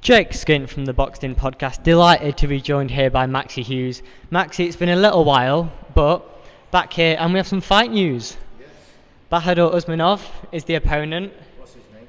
Jake Skint from the Boxed In podcast, delighted to be joined here by Maxi Hughes. Maxi, it's been a little while, but back here, and we have some fight news. Yes. Bakhodur Usmonov is the opponent. What's his name?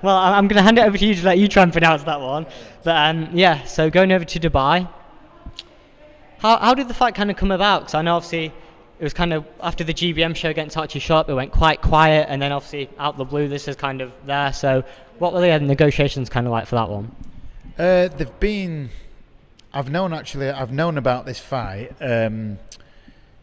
Well, I'm going to hand it over to you to let you try and pronounce that one. But so going over to Dubai. How did the fight kind of come about? Because I know obviously it was kind of after the GBM show against Archie Sharp, it went quite quiet, and then obviously out the blue, this is kind of there. So, what were the negotiations kind of like for that one? They've been. I've known about this fight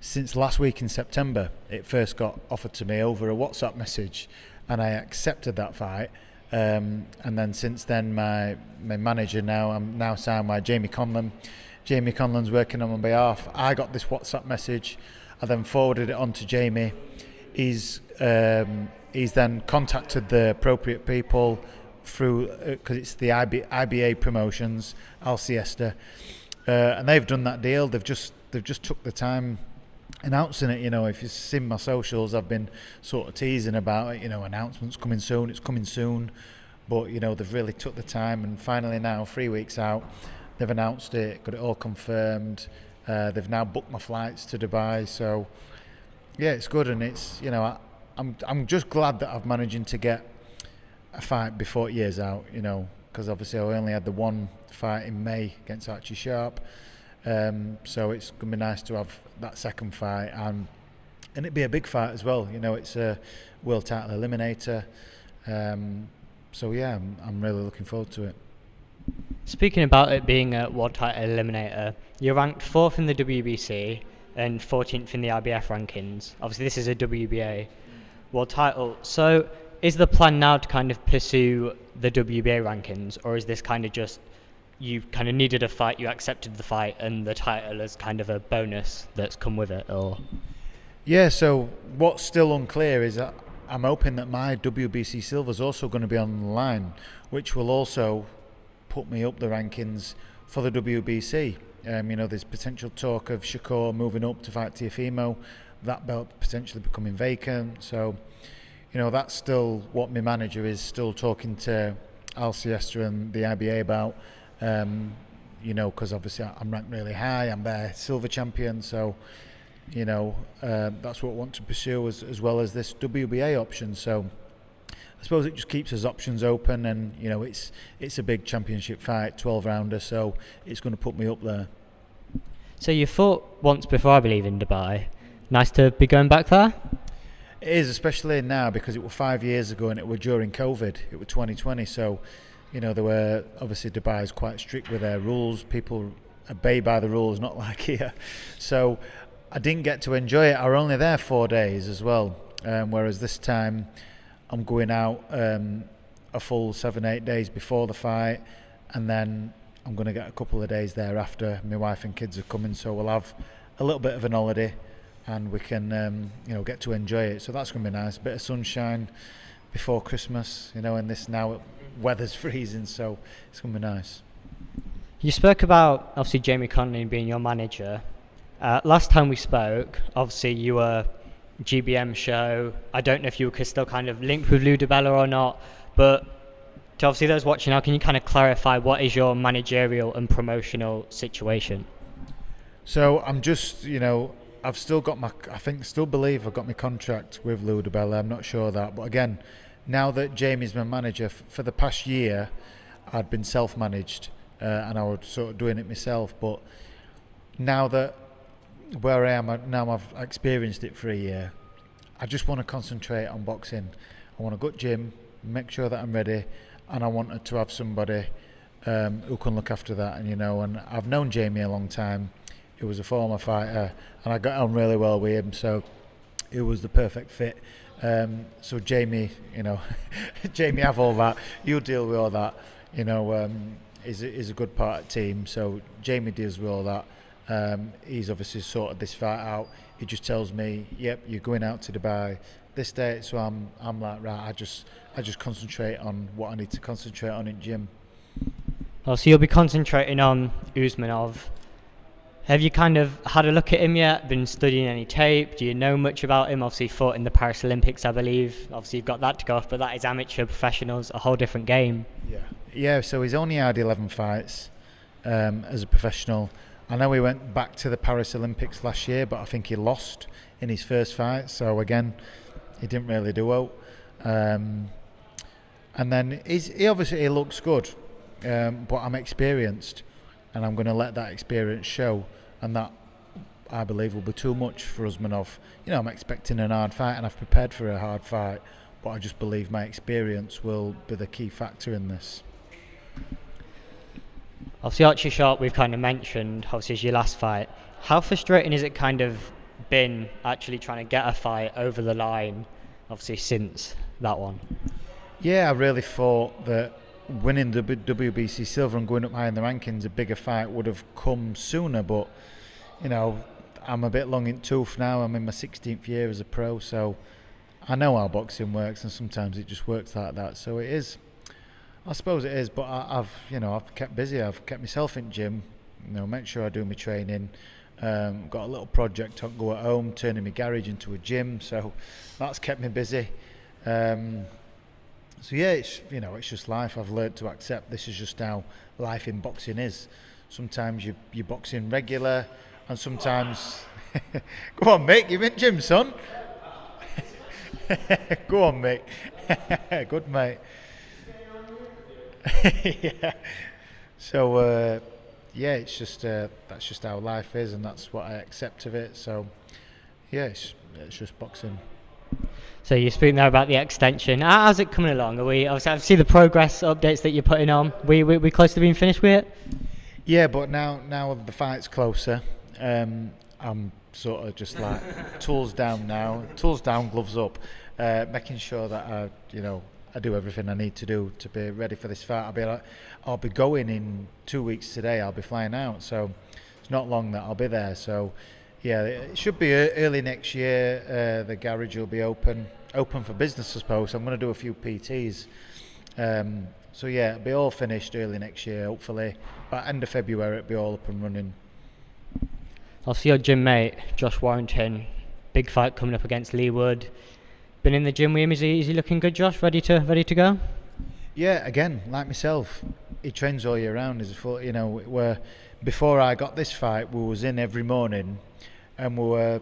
since last week in September. It first got offered to me over a WhatsApp message, and I accepted that fight. And then since then, my manager I'm now signed by Jamie Conlon. Jamie Conlon's working on my behalf. I got this WhatsApp message. I then forwarded it on to Jamie. He's then contacted the appropriate people through because it's the IBA Promotions, Al Siesta, and they've done that deal. They've just took the time announcing it. You know, if you've seen my socials, I've been sort of teasing about it. You know, announcements coming soon. It's coming soon, but you know they've really took the time, and finally now 3 weeks out, they've announced it, got it all confirmed. They've now booked my flights to Dubai, so yeah, it's good, and it's I'm just glad that I've managed to get a fight before it years out, you know, because obviously I only had the one fight in May against Archie Sharp, so it's gonna be nice to have that second fight, and it'd be a big fight as well. You know, it's a world title eliminator, so yeah, I'm really looking forward to it. Speaking about it being a world title eliminator, you're ranked 4th in the WBC and 14th in the IBF rankings. Obviously, this is a WBA world title. So, is the plan now to kind of pursue the WBA rankings, or is this kind of just you kind of needed a fight, you accepted the fight, and the title is kind of a bonus that's come with it? Or yeah, so what's still unclear is that I'm hoping that my WBC silver is also going to be on the line, which will also put me up the rankings for the WBC. You know, there's potential talk of Shakur moving up to fight Teofimo, that belt potentially becoming vacant. So, you know, that's still what my manager is still talking to Al Siesta and the IBA about. You know, because obviously I'm ranked really high, I'm their silver champion, so you know that's what I want to pursue as well as this WBA option. So I suppose it just keeps his options open, and you know it's a big championship fight, 12-rounder, so it's going to put me up there. So you fought once before, I believe, in Dubai. Nice to be going back there? It is, especially now because it was 5 years ago and it was during COVID. It was 2020, so you know there were obviously Dubai is quite strict with their rules. People obey by the rules, not like here. So I didn't get to enjoy it. I was only there 4 days as well, whereas this time I'm going out a full 7-8 days before the fight, and then I'm going to get a couple of days there after. My wife and kids are coming, so we'll have a little bit of an holiday, and we can get to enjoy it. So that's going to be nice. A bit of sunshine before Christmas, you know, and this now weather's freezing, so it's going to be nice. You spoke about obviously Jamie Conlon being your manager. Last time we spoke, obviously you were GBM show. I don't know if you were still kind of linked with Lou DiBella or not, but to obviously those watching now, can you kind of clarify what is your managerial and promotional situation? So I'm just, I've still got still believe I've got my contract with Lou DiBella. I'm not sure of that, but again, now that Jamie's my manager, for the past year, I'd been self-managed and I was sort of doing it myself, but now that where I am now, I've experienced it for a year. I just want to concentrate on boxing. I want a good gym, make sure that I'm ready, and I wanted to have somebody who can look after that. And I've known Jamie a long time. He was a former fighter, and I got on really well with him, so it was the perfect fit. So Jamie, Jamie, have all that. You deal with all that. Is a good part of the team. So Jamie deals with all that. He's obviously sorted this fight out. He just tells me, "Yep, you're going out to Dubai this date." So I'm like, right. I just concentrate on what I need to concentrate on in gym. Oh, so you'll be concentrating on Usmonov. Have you kind of had a look at him yet? Been studying any tape? Do you know much about him? Obviously, he fought in the Paris Olympics, I believe. Obviously, you've got that to go off, but that is amateur professionals, a whole different game. Yeah. So he's only had 11 fights as a professional. I know he went back to the Paris Olympics last year, but I think he lost in his first fight. So again, he didn't really do well. And then he looks good, but I'm experienced, and I'm going to let that experience show, and that I believe will be too much for Usmonov. I'm expecting a hard fight, and I've prepared for a hard fight, but I just believe my experience will be the key factor in this. Obviously, Archie Sharp, we've kind of mentioned, obviously, is your last fight. How frustrating has it kind of been actually trying to get a fight over the line, obviously, since that one? Yeah, I really thought that winning the WBC silver and going up high in the rankings, a bigger fight would have come sooner, but I'm a bit long in tooth now. I'm in my 16th year as a pro, so I know how boxing works, and sometimes it just works like that. So it is, I suppose it is, but I've kept busy. I've kept myself in gym, make sure I do my training. Got a little project on go at home, turning my garage into a gym, so that's kept me busy. So yeah, it's just life. I've learned to accept this is just how life in boxing is. Sometimes you're boxing regular, and sometimes go on, Mick, you're in gym, son. Go on, Mick. Good, mate. Yeah. So it's just that's just how life is, and that's what I accept of it. So yeah, it's just boxing. So you're speaking there about the extension. How's it coming along? Obviously, I see the progress updates that you're putting on. We close to being finished with it? Yeah, but now the fight's closer. I'm sort of just like tools down now, gloves up, making sure that I do everything I need to do to be ready for this fight. I'll be going in 2 weeks today. I'll be flying out, so it's not long that I'll be there. So yeah, it should be early next year. The garage will be open for business, I suppose. I'm going to do a few PTs. So yeah, it'll be all finished early next year, hopefully. By end of February, it'll be all up and running. I'll see your gym mate, Josh Warrington. Big fight coming up against Lee Wood. Been in the gym with him. Is he looking good, Josh? Ready to go? Yeah, again, like myself, he trains all year round. Where before I got this fight, we was in every morning, and we were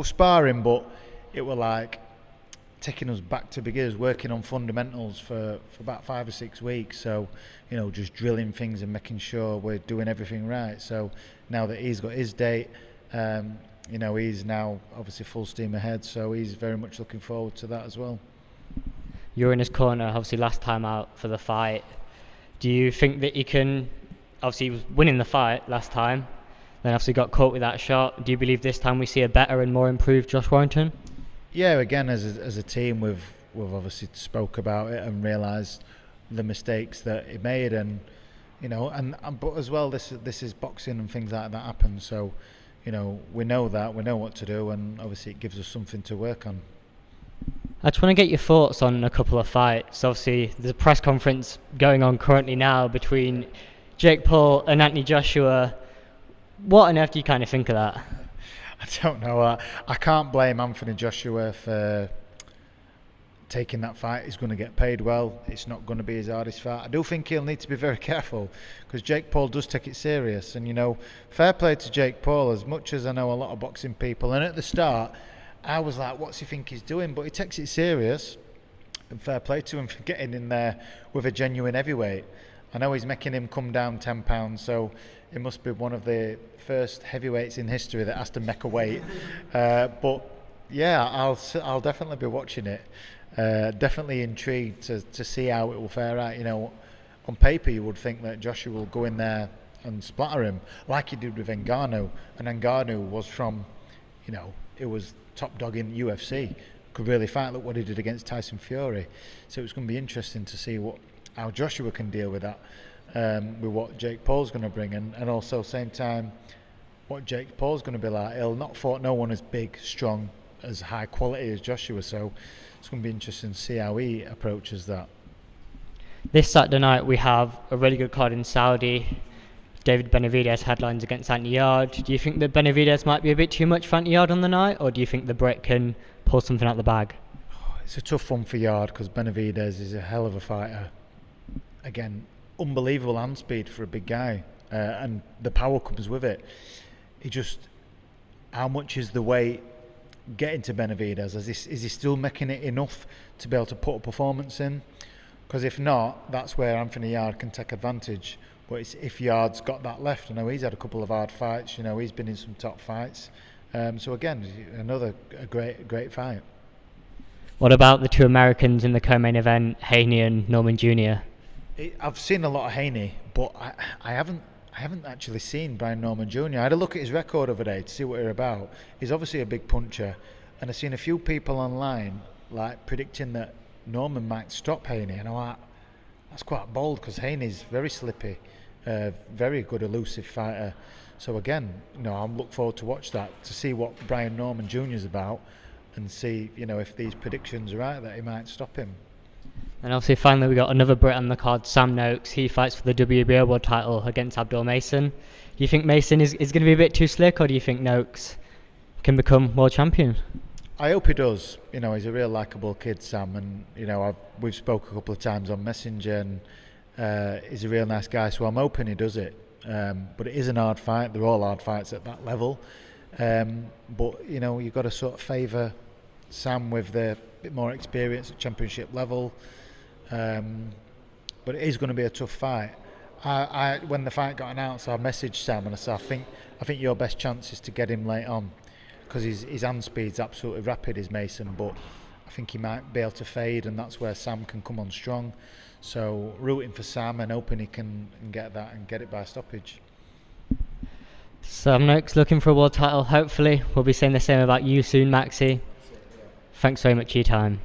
sparring, but it were like taking us back to beginners, working on fundamentals for about 5 or 6 weeks. So, just drilling things and making sure we're doing everything right. So now that he's got his date, he's now obviously full steam ahead. So he's very much looking forward to that as well. You're in his corner, obviously, last time out for the fight. Do you think that he can? Obviously, he was winning the fight last time, then obviously got caught with that shot. Do you believe this time we see a better and more improved Josh Warrington? Yeah, again, as a team, we've obviously spoke about it and realised the mistakes that he made, and but as well, this is boxing and things like that happen. So, we know what to do, and obviously it gives us something to work on. I just want to get your thoughts on a couple of fights. Obviously, there's a press conference going on currently now between Jake Paul and Anthony Joshua. What on earth do you kind of think of that? I don't know. I can't blame Anthony Joshua for taking that fight. He's going to get paid well. It's not going to be his hardest fight. I do think he'll need to be very careful, because Jake Paul does take it serious. And, fair play to Jake Paul, as much as I know a lot of boxing people. And at the start, I was like, what's he think he's doing? But he takes it serious, and fair play to him for getting in there with a genuine heavyweight. I know he's making him come down 10 pounds, so it must be one of the first heavyweights in history that has to make a weight. But yeah, I'll definitely be watching it. Definitely intrigued to see how it will fare out. On paper you would think that Joshua will go in there and splatter him like he did with Ngannou, and Ngannou was from, it was top dog in UFC, could really fight. Look what he did against Tyson Fury. So it's going to be interesting to see how Joshua can deal with that, with what Jake Paul's going to bring, and also same time what Jake Paul's going to be like. He'll not fought no one as big, strong, as high quality as Joshua, so it's going to be interesting to see how he approaches that. This Saturday night we have a really good card in Saudi. David Benavidez headlines against Anthony Yard. Do you think that Benavidez might be a bit too much for Anthony Yard on the night, or do you think the Brit can pull something out the bag? It's a tough one for Yard because Benavidez is a hell of a fighter. Again, unbelievable hand speed for a big guy, and the power comes with it. How much is the weight getting to Benavidez? Is he still making it enough to be able to put a performance in? Because if not, that's where Anthony Yard can take advantage. But it's if Yard's got that left. I know he's had a couple of hard fights. He's been in some top fights. So again, another great fight. What about the two Americans in the co-main event, Haney and Norman Jr.? I've seen a lot of Haney, but I haven't actually seen Brian Norman Jr. I had a look at his record over there to see what he's about. He's obviously a big puncher, and I've seen a few people online like predicting that Norman might stop Haney, and I'm like, that's quite bold because Haney's very slippy, very good elusive fighter. So again, I'm looking forward to watch that, to see what Brian Norman Jr. is about, and see if these predictions are right that he might stop him. And obviously finally we got another Brit on the card, Sam Noakes. He fights for the WBO world title against Abdul Mason. Do you think Mason is going to be a bit too slick, or do you think Noakes can become world champion? I hope he does. He's a real likeable kid, Sam, and we've spoke a couple of times on Messenger, and he's a real nice guy. So I'm hoping he does it. But it is an hard fight. They're all hard fights at that level. But you've got to sort of favour Sam with the bit more experience at championship level. But it is going to be a tough fight. When the fight got announced, I messaged Sam and I said, I think your best chance is to get him late on, because his hand speed's absolutely rapid, is Mason, but I think he might be able to fade, and that's where Sam can come on strong. So rooting for Sam and hoping he can get that and get it by stoppage. Sam Noakes looking for a world title, hopefully. We'll be saying the same about you soon, Maxi. Thanks very much for your time.